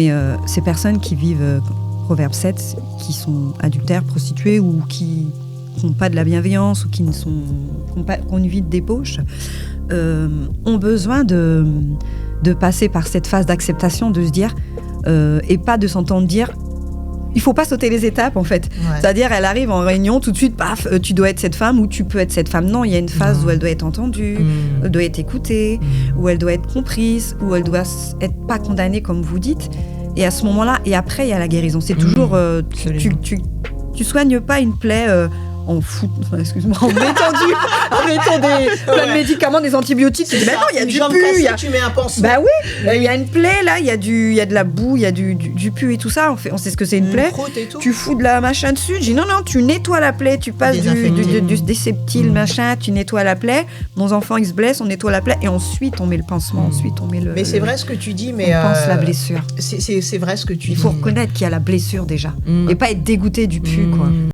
Et ces personnes qui vivent Proverbe 7, qui sont adultères, prostituées ou qui n'ont pas de la bienveillance ou qui ont une vie de débauche, ont besoin de passer par cette phase d'acceptation, de se dire, et pas de s'entendre dire, il faut pas sauter les étapes en fait. Ouais. C'est-à-dire, elle arrive en réunion, tout de suite, paf, tu dois être cette femme ou tu peux être cette femme. Non, il y a une phase où elle doit être entendue, elle doit être écoutée, où elle doit être comprise, où elle doit être pas condamnée comme vous dites. Et à ce moment-là, et après, il y a la guérison. C'est toujours, tu soignes pas une plaie en mettant plein de médicaments, des antibiotiques. Tu dis, bah non, il y a du pu. Tu mets un pansement. Bah oui, il y a une plaie là, il y a de la boue, il y a du pu et tout ça. On sait ce que c'est une plaie. Tu fous de la machin dessus. Je dis non, tu nettoies la plaie, tu passes du déseptile machin, tu nettoies la plaie. Nos enfants ils se blessent, on nettoie la plaie et ensuite on met le pansement, ensuite on met le. Mais c'est vrai ce que tu dis, mais on pense la blessure. C'est vrai ce que tu dis. Il faut reconnaître qu'il y a la blessure déjà et pas être dégoûté du pu quoi.